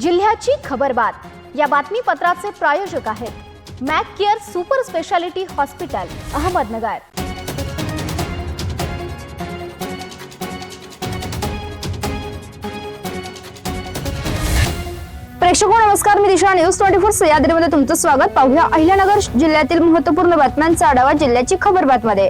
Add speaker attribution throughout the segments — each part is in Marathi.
Speaker 1: जिल्ह्याची खबरबात या बातमीपत्राचे प्रायोजक आहेत Mac Care super speciality hospital Ahmednagar. प्रेक्षको नमस्कार, मी दिशा न्यूज 24 सह्याद्रीमध्ये तुमचं स्वागत। पाहूया अहिल्यानगर जिल्ह्यातील महत्त्वपूर्ण बातम्यांचा आढावा जिल्ह्याची खबरबातमध्ये।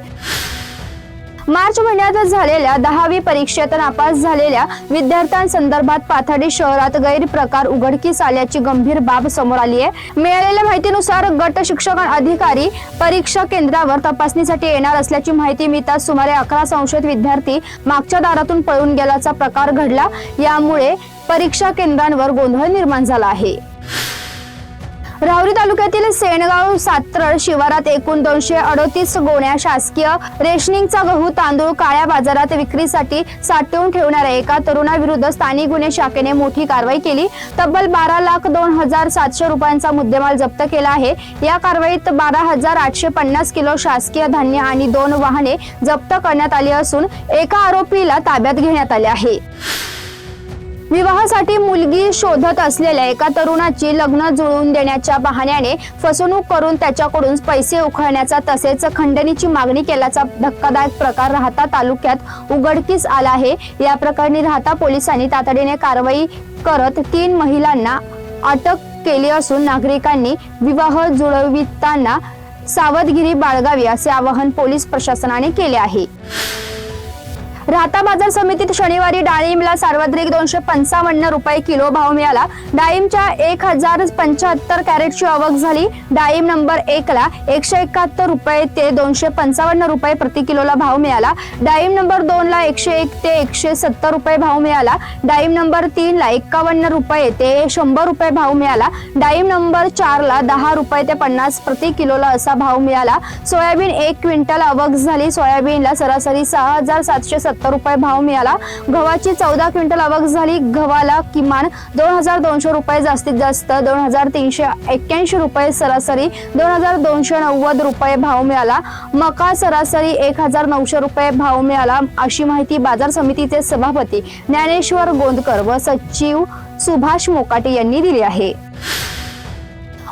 Speaker 1: मार्च महिन्यात झालेल्या 10वी परीक्षेत नापास झालेल्या विद्यार्थ्यांसंदर्भात पाथर्डी शहरात गैरप्रकार उघडकीस आल्याची गंभीर बाब समोर आली आहे। मिळालेल्या माहितीनुसार गट शिक्षक अधिकारी परीक्षा केंद्रावर तपासणीसाठी येणार असल्याची माहिती मिळताच सुमारे 11 संशयित विद्यार्थी मागच्या दारातून पळून गेल्याचा प्रकार घडला। यामुळे परीक्षा केंद्रांवर गोंधळ निर्माण झाला आहे। राहुरी तालुक्यातील सेनगाव सात्रळ शिवारात एकूण 238 गोण्या शासकीय रेशनिंगचा गहू तांदूळ काळ्या बाजारात विक्रीसाठी साठवून ठेवणाऱ्या एका तरुणाविरुद्ध स्थानिक गुन्हे शाखेने मोठी कारवाई केली। तब्बल 12,02,700 रुपयांचा मुद्देमाल जप्त केला आहे। या कारवाईत 12,850 किलो शासकीय धान्य आणि 2 वाहने जप्त करण्यात आली असून एका आरोपीला ताब्यात घेण्यात आले आहे। विवाहासाठी मुलगी शोधत असलेल्या एका तरुणाची लग्न जुळवून देण्याच्या बहाण्याने फसवणूक करून त्याच्याकडून पैसे उकळण्याचा तसेच खंडणीची मागणी केल्याचा धक्कादायक प्रकार राहता तालुक्यात उघडकीस आला आहे। या प्रकरणी राहता पोलिसांनी तातडीने कारवाई करत 3 महिलांना अटक केली असून नागरिकांनी विवाह जुळविताना सावधगिरी बाळगावी असे आवाहन पोलीस प्रशासनाने केले आहे। राहता बाजार समितीत शनिवारी डाळिंबला सर्वाधिक 255 रुपये किलो भाव मिळाला। डाळिंबच्या 1075 कॅरेटची आवक झाली। डाळिंब नंबर 1 ला 171 रुपये ते 255 रुपये प्रति किलोला भाव मिळाला। डाळिंब नंबर 2 ला 101 ते 170 रुपये भाव मिळाला। डाळिंब नंबर 3 ला 51 रुपये ते 100 रुपये भाव मिळाला। डाळिंब नंबर 4 ला 10 रुपये ते 50 प्रति किलोला असा भाव मिळाला। सोयाबीन 1 क्विंटल आवक झाली। सोयाबीनला सरासरी 6,770 रुपये भाव मिळाला। गव्हाची 14 क्विंटल आवक झाली। गव्हाला किमान 2,200 रुपये, जास्तीत जास्त 2,381 रुपये, सरासरी 2,290 रुपये भाव मिळाला। मका सरासरी 1,900 रुपये भाव मिळाला अशी माहिती बाजार समितीचे सभापती ज्ञानेश्वर गोंदकर व सचिव सुभाष मोकाटे यांनी दिली आहे।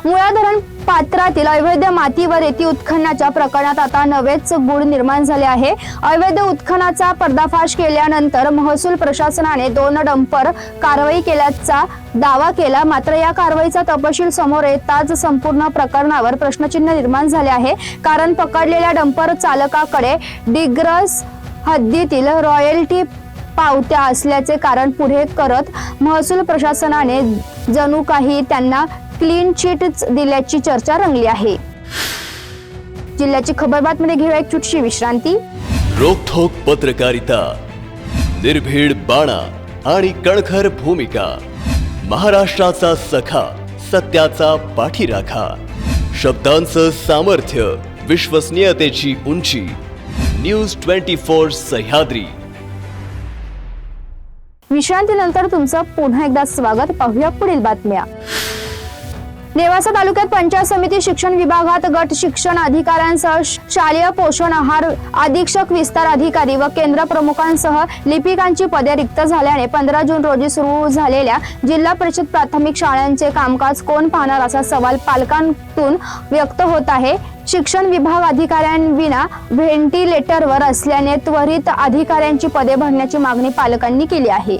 Speaker 1: मुळा धरण पात्रातील अवैध माती व रेती उत्खननाच्या प्रकरणात आता नवेच गूढ निर्माण झाले आहे। अवैध उत्खननाचा पर्दाफाश केल्यानंतर महसूल प्रशासनाने 2 डंपर कारवाई केल्याचा दावा केला। मात्र या कारवाईचा तपशील समोर येताच संपूर्ण प्रकरणावर प्रश्नचिन्ह निर्माण झाले आहे। कारण पकडलेल्या डंपर चालकाकडे डिग्रस हद्दीतील रॉयल्टी पावत्या असल्याचे कारण पुढे करत महसूल प्रशासनाने जणू काही त्यांना क्लीन चिट दिल्याची चर्चा रंगली आहे। जिल्ह्याची खबरबातमध्ये घेऊया एक छोटीशी विश्रांती।
Speaker 2: रोखोक पत्रकारिता, निर्भीड बाणा आणि कणखर भूमिका, महाराष्ट्राचा सखा, सत्याचा पाठीराखा, शब्दांचं सामर्थ्य, विश्वसनीयतेची उंची, न्यूज 24 सह्याद्री।
Speaker 1: विश्रांतीनंतर तुमचं पुन्हा एकदा स्वागत। पाहूया पुढील बातम्या। नेवासा तालुक्यात पंचायत समिती शिक्षण विभागात गट शिक्षण अधिकाऱ्यांसह शालेय पोषण आहार अधीक्षक, विस्तार अधिकारी व केंद्र प्रमुखांसह लिपिकांची पदे रिक्त झाल्याने 15 जून रोजी सुरू झालेल्या जिल्हा परिषद प्राथमिक शाळांचे कामकाज कोण पाहणार असा सवाल पालकांतून व्यक्त होत आहे। शिक्षण विभाग अधिकाऱ्यांविना व्हेंटिलेटरवर असल्याने त्वरित अधिकाऱ्यांची पदे भरण्याची मागणी पालकांनी केली आहे।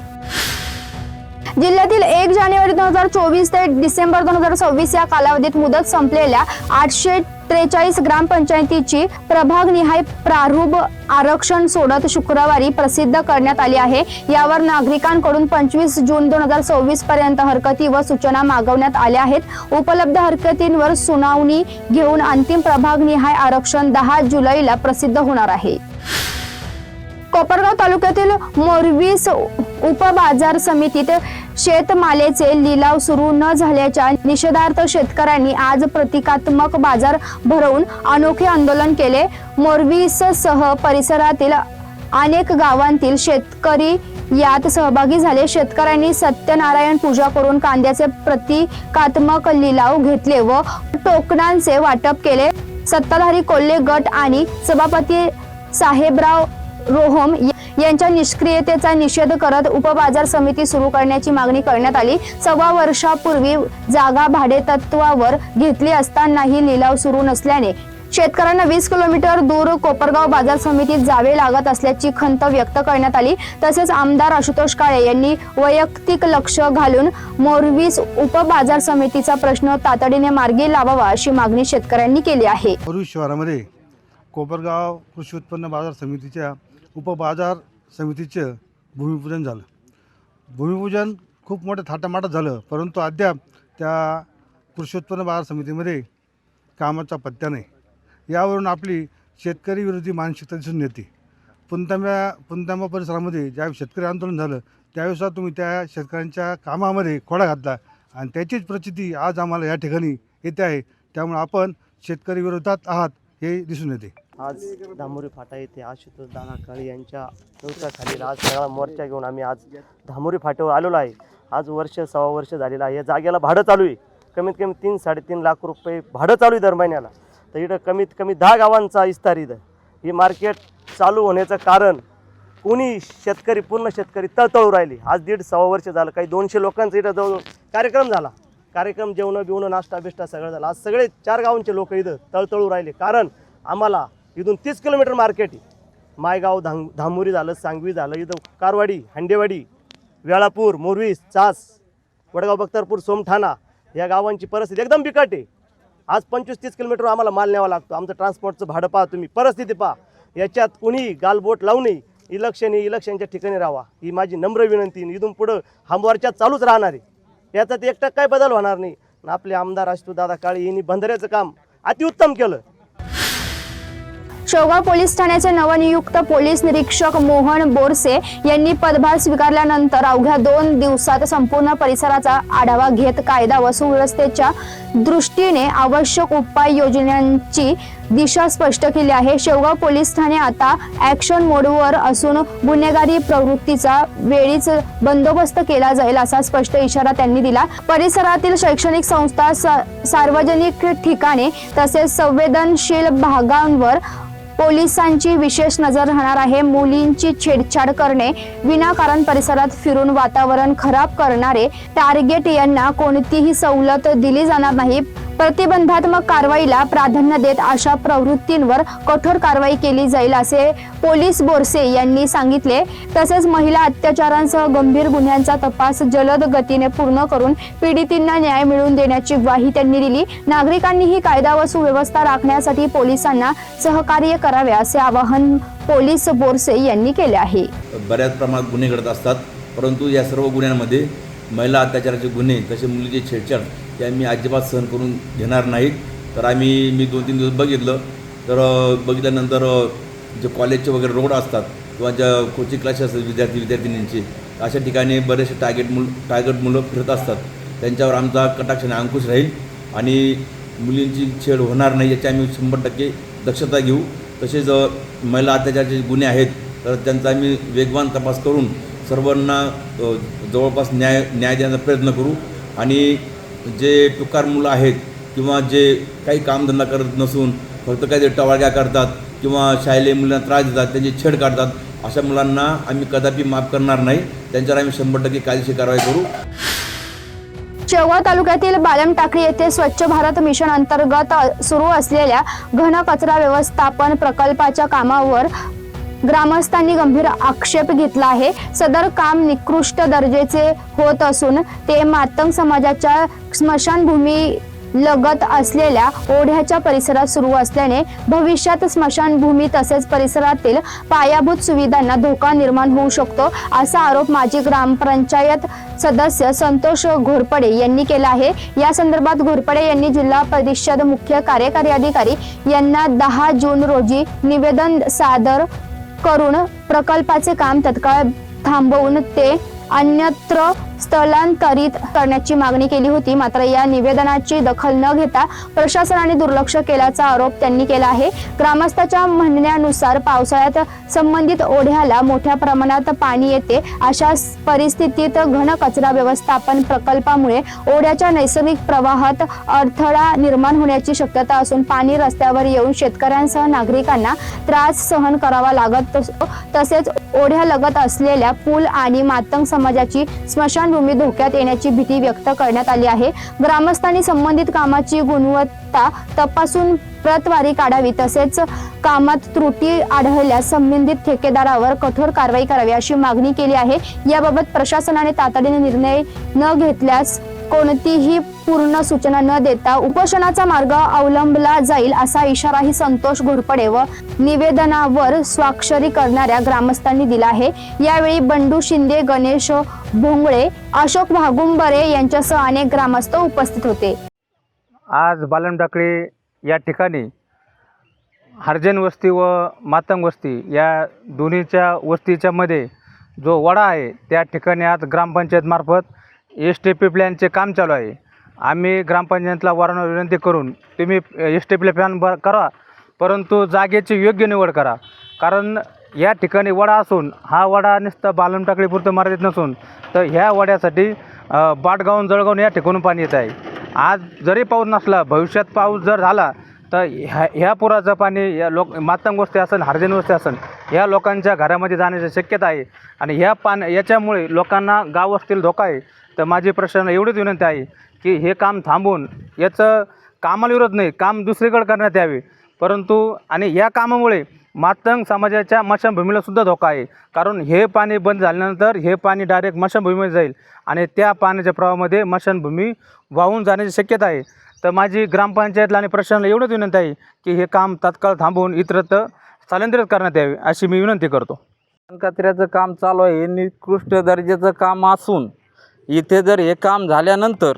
Speaker 1: जिल्ह्यातील 1 जानेवारी 2024 ते डिसेंबर 2026 या कालावधीत मुदत संपलेल्या 843 ग्रामपंचायतीची प्रभागनिहाय प्रारूप आरक्षण सोडत शुक्रवारी प्रसिद्ध करण्यात आली आहे। यावर नागरिकांकडून 25 जून 2026 पर्यंत हरकती व सूचना मागवण्यात आल्या आहेत। उपलब्ध हरकतींवर सुनावणी घेऊन अंतिम प्रभागनिहाय आरक्षण 10 जुलैला प्रसिद्ध होणार आहे। कोपरगाव तालुक्यातील मोरवीस उपबाजार समितीत शेतमालाचे लिलाव सुरू न झाल्याच्या निषेधार्थ शेतकऱ्यांनी आज प्रतिकात्मक बाजार भरवून अनोखे आंदोलन केले। मोरवीससह परिसरातील अनेक गावांतील शेतकरी यात सहभागी झाले। शेतकऱ्यांनी सत्यनारायण पूजा करून कांद्याचे प्रतिकात्मक लिलाव घेतले व टोकनांचे वाटप केले। सत्ताधारी कोल्हे गट आणि सभापती साहेबराव रोहम यांच्या निष्क्रियतेचा निषेध करत उपबाजार समिती सुरू करण्याची मागणी करण्यात आली। 1.25 वर्षापूर्वी जागा भाडेतत्वावर घेतली असतानाही लिलाव सुरू नसल्याने शेतकऱ्यांना 20 किलोमीटर दूर कोपरगाव बाजार समितीत जावे लागत असल्याची खंत व्यक्त करण्यात आली। तसेच आमदार आशुतोष काळे यांनी वैयक्तिक लक्ष घालून मोरवीस उपबाजार समितीचा प्रश्न तातडीने मार्गी लावावा अशी मागणी शेतकऱ्यांनी केली आहे।
Speaker 3: मोरवीस शहरामध्ये कोपरगाव कृषी उत्पन्न बाजार समितीच्या उपबाजार समितीचं भूमिपूजन झालं। भूमिपूजन खूप मोठं थाटामाटात झालं, परंतु अद्याप त्या कृषी उत्पन्न बाजार समितीमध्ये कामाचा पत्ता नाही। यावरून आपली शेतकरी विरोधी मानसिकता दिसून येते। पुणतांबा परिसरामध्ये ज्यावेळी शेतकरी आंदोलन झालं त्यावेळेस तुम्ही त्या शेतकऱ्यांच्या कामामध्ये खोडा घातला आणि त्याचीच प्रचिती आज आम्हाला या ठिकाणी येते आहे। त्यामुळे आपण शेतकरी विरोधात आहात हे दिसून येते।
Speaker 4: आज धामोरी फाटा येथे आशुतोष दादा काळे यांच्या नेतृत्वाखाली आज सगळा मोर्चा घेऊन आम्ही आज धामोरी फाट्यावर आलेलो आहे। आज वर्ष 1.25 वर्ष झालेलं आहे। या जागेला भाडं चालू आहे, कमीत कमी 3-3.5 लाख रुपये भाडं चालू आहे दर महिन्याला। तर इथं कमीत कमी 10 गावांचा विस्तार इथं ही मार्केट चालू होण्याचं कारण कोणी शेतकरी पूर्ण शेतकरी तळतळू राहिले। आज 1.5-1.25 वर्ष झालं, काही 200 लोकांचा इथं जवळ कार्यक्रम झाला। कार्यक्रम जेवण बिवणं नाश्ता बिष्टा सगळं झालं। आज सगळे 4 गावांचे लोक इथं तळतळू राहिले, कारण आम्हाला इथून 30 किलोमीटर मार्केट आहे। मायगाव धामोरी झालं, सांगवी झालं, इथं कारवाडी, हांडेवाडी, वेळापूर, मोरवीस, चास, वडगाव, बख्तरपूर, सोमठाणा या गावांची परिस्थिती एकदम बिकट आहे। आज 25-30 किलोमीटर आम्हाला माल न्यावा लागतो। आमचं ट्रान्सपोर्टचं भाडं पहा, तुम्ही परिस्थिती पहा। याच्यात कुणी गालबोट लावू नये, इलेक्शनच्या ठिकाणी राहावा ही माझी नम्र विनंती। इथून पुढं हा मोर्चा चालूच राहणार आहे, याच्यात 1% काय बदल होणार नाही। आपले आमदार आशुतोष दादा काळे यांनी बंधाऱ्याचं काम अतिउत्तम केलं।
Speaker 1: शेवगाव पोलीस ठाण्याचे नवनियुक्त पोलीस निरीक्षक मोहन बोरसे यांनी पदभार स्वीकारल्यानंतर अवघ्या 2 दिवसात संपूर्ण परिसराचा आढावा घेत कायदा व सुव्यवस्थेच्या दृष्टीने आवश्यक उपाययोजनांची दिशा स्पष्ट केली आहे। शेवगाव पोलीस ठाणे आता ॲक्शन मोडवर असून गुन्हेगारी प्रवृत्तीचा वेळीच बंदोबस्त केला जाईल असा स्पष्ट इशारा त्यांनी दिला। परिसरातील शैक्षणिक संस्था, सार्वजनिक ठिकाणे तसेच संवेदनशील भागांवर पोलिसांची विशेष नजर राहणार आहे। मुलींची छेडछाड करणे, विनाकारण परिसरात फिरून वातावरण खराब करणारे टार्गेट यांना कोणतीही सवलत दिली जाणार नाही। प्रतिबंधात्मक कारवाईला प्राधान्य देत अशा प्रवृत्तींवर कठोर कारवाई केली जाईल असे पोलीस बोरसे यांनी सांगितले। तसेच महिला अत्याचारांसह गंभीर गुन्ह्यांचा तपास जलद गतीने पूर्ण करून पीडितांना न्याय मिळवून देण्याची ग्वाही त्यांनी दिली। नागरिकांनीही कायदा व सुव्यवस्था राखण्यासाठी पोलिसांना सहकार्य करावे असे आवाहन पोलीस बोरसे यांनी केले आहे।
Speaker 5: बऱ्याच प्रमाणात गुन्हे घडत असतात, परंतु या सर्व गुन्ह्यांमध्ये महिला अत्याचाराचे गुन्हे तसे मुलीचे छेडछाड ते आम्ही अजिबात सहन करून घेणार नाहीत। तर मी 2-3 दिवस बघितलं, तर बघितल्यानंतर जे कॉलेजचे वगैरे रोड असतात किंवा ज्या कोचिंग क्लासेस असतात विद्यार्थिनींचे, अशा ठिकाणी बरेचसे टार्गेट मुलं फिरत असतात। त्यांच्यावर आमचा कटाक्षाने अंकुश राहील आणि मुलींची छेड होणार नाही याची आम्ही 100% दक्षता घेऊ। तसेच महिला अत्याचाराचे गुन्हे आहेत तर त्यांचा आम्ही वेगवान तपास करून सर्वांना जवळपास न्याय देण्याचा प्रयत्न करू। आणि जे टुकार मुलं आहेत किंवा जे काही कामधंदा करत नसून फक्त काही टवाळक्या करतात किंवा शालेय मुलांना त्रास देतात, त्यांची छेड काढतात, अशा मुलांना आम्ही कदापि माफ करणार नाही। त्यांच्यावर आम्ही 100% कायदेशीर कारवाई करू।
Speaker 1: शेवगाव तालुक्यातील बालम टाकळी येथे स्वच्छ भारत मिशन अंतर्गत सुरू असलेल्या घन कचरा व्यवस्थापन प्रकल्पाच्या कामावर ग्रामस्थांनी गंभीर आक्षेप घेतला आहे। सदर काम निकृष्ट दर्जाचे होत असून ते मातंग समाजाच्या स्मशानभूमी लगत असलेल्या ओढ्याच्या परिसरात सुरू असल्याने भविष्यात स्मशानभूमी तसेच परिसरातील पायाभूत सुविधांना धोका निर्माण होऊ शकतो असा आरोप माजी ग्रामपंचायत सदस्य संतोष घोरपडे यांनी केला आहे। या संदर्भात घोरपडे यांनी जिल्हा परिषद मुख्य कार्यकारी अधिकारी यांना 10 जून रोजी निवेदन सादर करून प्रकल्पाचे काम तत्काळ थांबवून ते अन्यत्र स्थलांतरित करण्याची मागणी केली होती. मात्र या निवेदनाची दखल न घेता प्रशासनाने दुर्लक्ष केल्याचा आरोप त्यांनी केला आहे. ग्रामस्थांच्या म्हणण्यानुसार पावसाळ्यात संबंधित ओढ्याला मोठ्या प्रमाणात पाणी येते. अशा परिस्थितीत घन कचरा व्यवस्थापन प्रकल्पामुळे ओढ्याच्या नैसर्गिक प्रवाहात अडथळा निर्माण होण्याची शक्यता असून पाणी रस्त्यावर येऊन शेतकऱ्यांसह नागरिकांना त्रास सहन करावा लागत तसेच ओढ्यालगत असलेल्या पूल आणि मातंग समाजाची स्मशानभूमी धोक्यात येण्याची भीती व्यक्त करण्यात आली आहे. ग्रामस्थांनी संबंधित कामाची गुणवत्ता तपासून प्रतवारी काढावी तसेच कामात त्रुटी आढळल्यास संबंधित ठेकेदारावर कठोर कारवाई करावी अशी मागणी केली आहे. याबाबत प्रशासनाने तातडीने निर्णय न घेतल्यास कोणतीही पूर्ण सूचना न देता उपोषणाचा मार्ग अवलंबला जाईल असा इशाराही संतोष घोरपडे व निवेदनावर स्वाक्षरी करणाऱ्या ग्रामस्थांनी दिला आहे. यावेळी बंडू शिंदे, गणेश भोंगळे, अशोक भागुंबरे यांच्यासह अनेक ग्रामस्थ उपस्थित होते.
Speaker 6: आज बालमटाकळी या ठिकाणी हरजन वस्ती व मातंग वस्ती या दोन्हीच्या वस्तीच्या मध्ये जो वडा आहे त्या ठिकाणी आज ग्रामपंचायतमार्फत STP प्लॅनचे काम चालू आहे. आम्ही ग्रामपंचायतला वारंवार विनंती करून तुम्ही STP प्लॅन करा, परंतु जागेची योग्य निवड करा. कारण या ठिकाणी वडा असून हा वडा नुसतं बालमटाकळीपुरतं मर्यादित नसून तर ह्या वड्यासाठी बाटगावून जळगावून या ठिकाणून पाणी येत आहे. आज जरी पाऊस नसला, भविष्यात पाऊस जर झाला तर ह्या पुराचं पाणी या मातंग वस्ती असेल, हरजन वस्ती असेल ह्या लोकांच्या घरामध्ये जाण्याची शक्यता आहे. आणि याच्यामुळे लोकांना गाव वस्तीला धोका आहे. तर माझी प्रशासनाला एवढीच विनंती आहे की हे काम थांबवून याचं कामाला विरोध नाही, काम दुसरीकडे करण्यात यावे. परंतु आणि या कामामुळे मातंग समाजाच्या स्मशानभूमीला सुद्धा धोका आहे. कारण हे पाणी बंद झाल्यानंतर हे पाणी डायरेक्ट स्मशानभूमीमध्ये जाईल आणि त्या पाण्याच्या प्रवाहामध्ये स्मशानभूमी वाहून जाण्याची शक्यता आहे. तर माझी ग्रामपंचायतला आणि प्रशासनाला एवढंच विनंती आहे की हे काम तात्काळ थांबवून इतरत्र स्थलांतरित करण्यात यावे अशी मी विनंती करतो.
Speaker 7: कचऱ्याचं काम चालू आहे. हे निकृष्ट दर्जाचं काम असून इथे जर हे काम झाल्यानंतर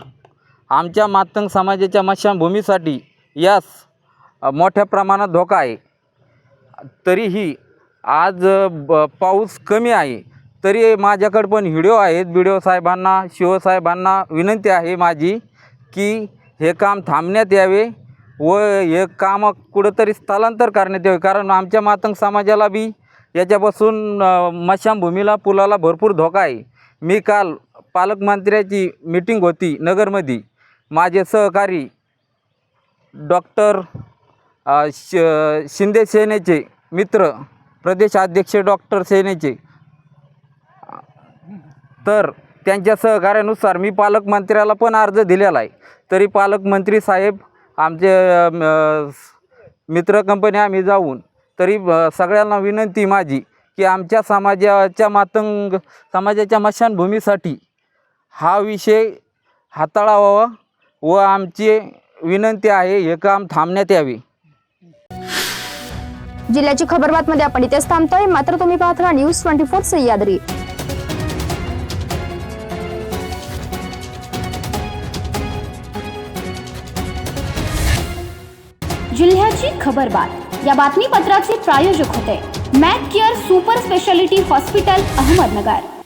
Speaker 7: आमच्या मातंग समाजाच्या स्मशानभूमीसाठी यास मोठ्या प्रमाणात धोका आहे. तरीही आज पाऊस कमी आहे तरी माझ्याकडे पण व्हिडिओ आहेत. BDO साहेबांना, शिव साहेबांना विनंती आहे माझी की हे काम थांबण्यात यावे व हे काम कुठंतरी स्थलांतर करण्यात यावे. कारण आमच्या मातंग समाजाला बी याच्यापासून स्मशानभूमीला पुलाला भरपूर धोका आहे. मी काल पालकमंत्र्याची मीटिंग होती नगरमध्ये. माझे सहकारी डॉक्टर शिंदे सेनेचे मित्र, प्रदेशाध्यक्ष डॉक्टर सेनेचे, तर त्यांच्या सहकार्यानुसार मी पालकमंत्र्याला पण अर्ज दिलेला आहे. तरी पालकमंत्री साहेब आमचे मित्र कंपनी आम्ही जाऊन तरी सगळ्यांना विनंती माझी की आमच्या समाजाच्या मातंग समाजाच्या स्मशानभूमीसाठी हा विषय हाताळावा व आमची विनंती आहे हे काम थांबण्यात यावे.
Speaker 1: जिल्ह्याची खबरबातमध्ये आपण इथेच थांबतोय. मात्र तुम्ही पाहत राहा न्यूज 24 सह्याद्री.
Speaker 8: जिल्ह्याची खबरबात या बातमीपत्राचे प्रायोजक होते Mac Care super speciality hospital, Ahmednagar.